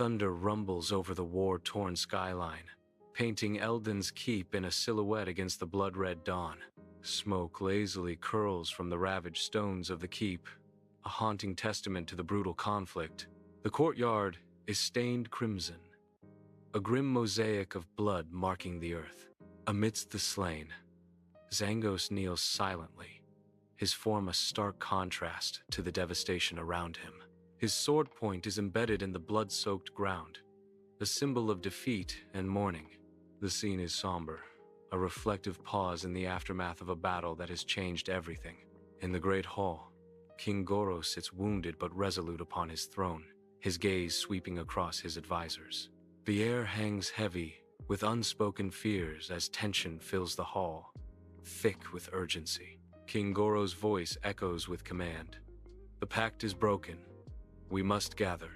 Thunder rumbles over the war-torn skyline, painting Eldens Keep in a silhouette against the blood-red dawn. Smoke lazily curls from the ravaged stones of the keep, a haunting testament to the brutal conflict. The courtyard is stained crimson, a grim mosaic of blood marking the earth. Amidst the slain, Zangos kneels silently, his form a stark contrast to the devastation around him. His sword point is embedded in the blood-soaked ground, a symbol of defeat and mourning. The scene is somber, a reflective pause in the aftermath of a battle that has changed everything. In the great hall, King Goro sits wounded but resolute upon his throne, his gaze sweeping across his advisors. The air hangs heavy with unspoken fears as tension fills the hall, thick with urgency. King Goro's voice echoes with command. The pact is broken. We must gather.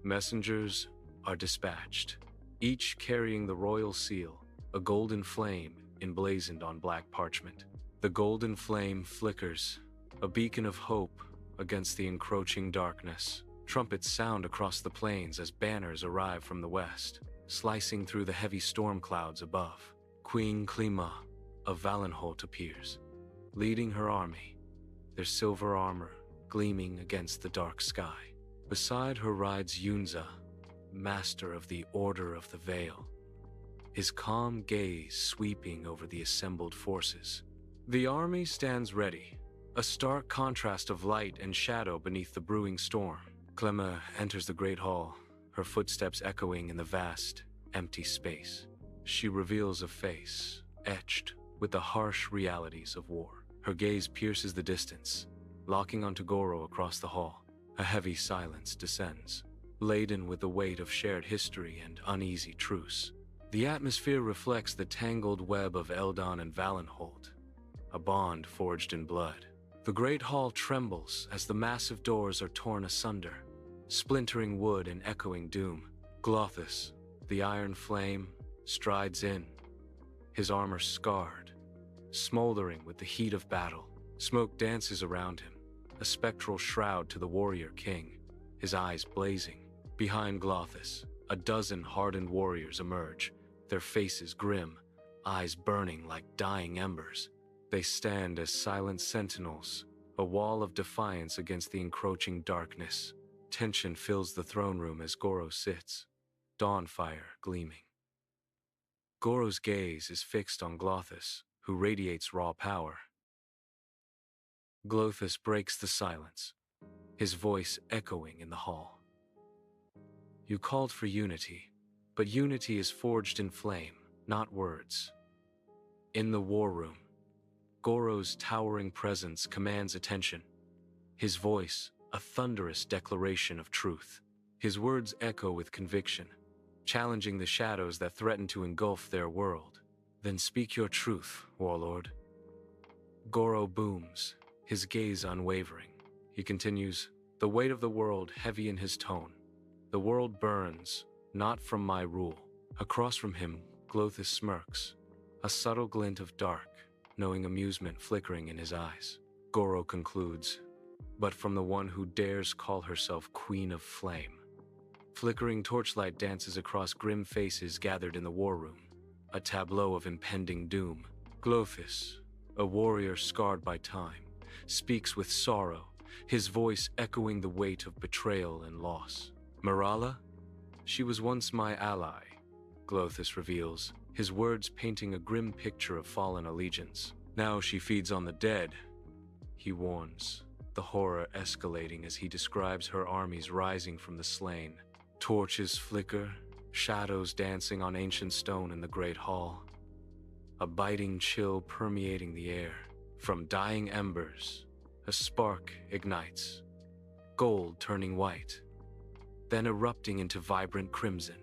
Messengers are dispatched, each carrying the royal seal, a golden flame emblazoned on black parchment. The golden flame flickers, a beacon of hope against the encroaching darkness. Trumpets sound across the plains as banners arrive from the west, slicing through the heavy storm clouds above. Queen Klima of Valenholt appears, leading her army, their silver armor gleaming against the dark sky. Beside her rides Yunza, master of the Order of the Veil, his calm gaze sweeping over the assembled forces. The army stands ready, a stark contrast of light and shadow beneath the brewing storm. Klima enters the great hall, her footsteps echoing in the vast, empty space. She reveals a face, etched with the harsh realities of war. Her gaze pierces the distance, locking onto Goro across the hall. A heavy silence descends, laden with the weight of shared history and uneasy truce. The atmosphere reflects the tangled web of Eldon and Valenholt, a bond forged in blood. The great hall trembles as the massive doors are torn asunder, splintering wood and echoing doom. Glothus, the Iron Flame, strides in, his armor scarred, smoldering with the heat of battle. Smoke dances around him, a spectral shroud to the warrior king, his eyes blazing. Behind Glothus, a dozen hardened warriors emerge, their faces grim, eyes burning like dying embers. They stand as silent sentinels, a wall of defiance against the encroaching darkness. Tension fills the throne room as Goro sits, dawnfire gleaming. Goro's gaze is fixed on Glothus, who radiates raw power. Glothus breaks the silence, his voice echoing in the hall. You called for unity, but unity is forged in flame, not words. In the war room, Goro's towering presence commands attention, his voice a thunderous declaration of truth. His words echo with conviction, challenging the shadows that threaten to engulf their world. Then speak your truth, warlord. Goro booms, his gaze unwavering. He continues, the weight of the world heavy in his tone. The world burns, not from my rule. Across from him, Glothus smirks, a subtle glint of dark, knowing amusement flickering in his eyes. Goro concludes, but from the one who dares call herself Queen of Flame. Flickering torchlight dances across grim faces gathered in the war room, a tableau of impending doom. Glothus, a warrior scarred by time, speaks with sorrow, his voice echoing the weight of betrayal and loss. Marala? She was once my ally, Glothus reveals, his words painting a grim picture of fallen allegiance. Now she feeds on the dead, he warns, the horror escalating as he describes her armies rising from the slain. Torches flicker, shadows dancing on ancient stone in the great hall. A biting chill permeating the air. From dying embers, a spark ignites, gold turning white, then erupting into vibrant crimson.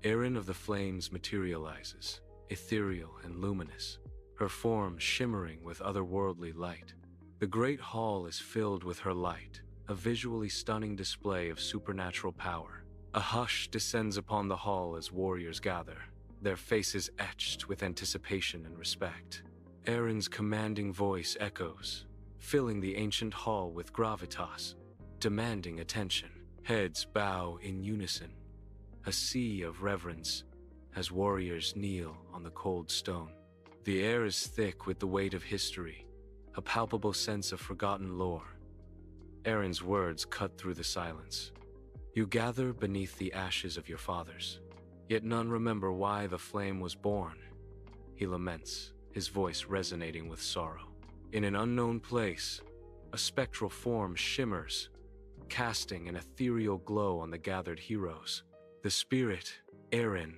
Erin of the Flames materializes, ethereal and luminous, her form shimmering with otherworldly light. The great hall is filled with her light, a visually stunning display of supernatural power. A hush descends upon the hall as warriors gather, their faces etched with anticipation and respect. Erin's commanding voice echoes, filling the ancient hall with gravitas, demanding attention. Heads bow in unison, a sea of reverence as warriors kneel on the cold stone. The air is thick with the weight of history, a palpable sense of forgotten lore. Aaron's words cut through the silence. You gather beneath the ashes of your fathers, yet none remember why the flame was born. He laments, his voice resonating with sorrow. In an unknown place, a spectral form shimmers, casting an ethereal glow on the gathered heroes. The spirit, Aaron,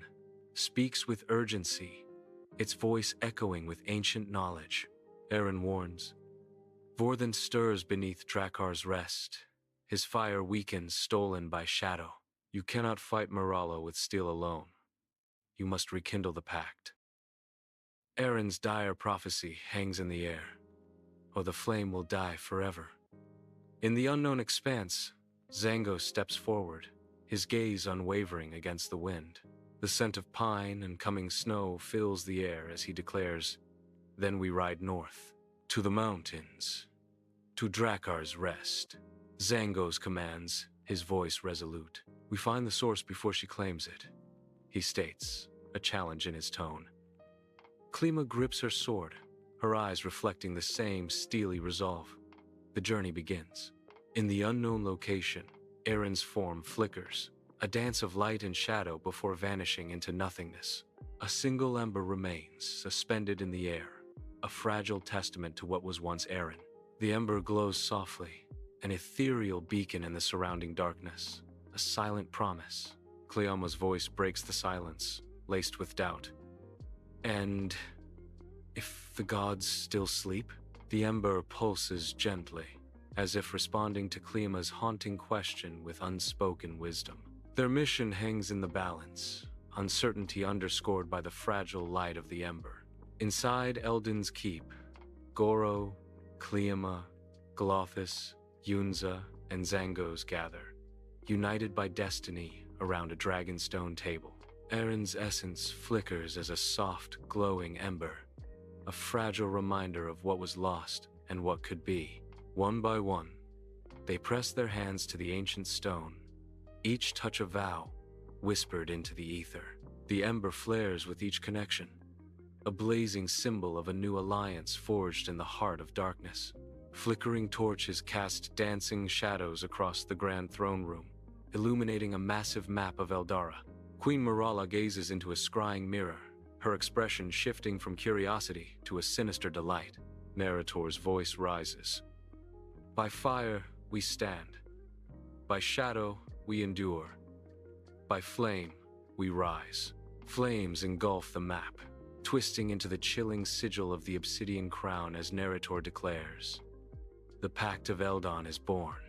speaks with urgency, its voice echoing with ancient knowledge. Aaron warns. Vorthen stirs beneath Drakar's rest. His fire weakens, stolen by shadow. You cannot fight Morala with steel alone. You must rekindle the pact. Aaron's dire prophecy hangs in the air, or the flame will die forever. In the unknown expanse, Zango steps forward, his gaze unwavering against the wind. The scent of pine and coming snow fills the air as he declares, "Then we ride north, to the mountains, to Drakar's rest." Zango's commands, his voice resolute. "We find the source before she claims it," he states, a challenge in his tone. Klima grips her sword, her eyes reflecting the same steely resolve. The journey begins. In the unknown location, Aaron's form flickers, a dance of light and shadow before vanishing into nothingness. A single ember remains, suspended in the air, a fragile testament to what was once Aaron. The ember glows softly, an ethereal beacon in the surrounding darkness, a silent promise. Cleoma's voice breaks the silence, laced with doubt. "And if the gods still sleep?" The ember pulses gently, as if responding to Cleoma's haunting question with unspoken wisdom. Their mission hangs in the balance, uncertainty underscored by the fragile light of the ember. Inside Eldens Keep, Goro, Cleoma, Glothis, Yunza, and Zangos gather, united by destiny around a dragonstone table. Aaron's essence flickers as a soft, glowing ember, a fragile reminder of what was lost and what could be. One by one, they press their hands to the ancient stone, each touch a vow, whispered into the ether. The ember flares with each connection, a blazing symbol of a new alliance forged in the heart of darkness. Flickering torches cast dancing shadows across the grand throne room, illuminating a massive map of Eldara. Queen Morala gazes into a scrying mirror, her expression shifting from curiosity to a sinister delight. Narrator's voice rises. "By fire, we stand. By shadow, we endure. By flame, we rise." Flames engulf the map, twisting into the chilling sigil of the obsidian crown as Narrator declares, "The Pact of Eldon is born."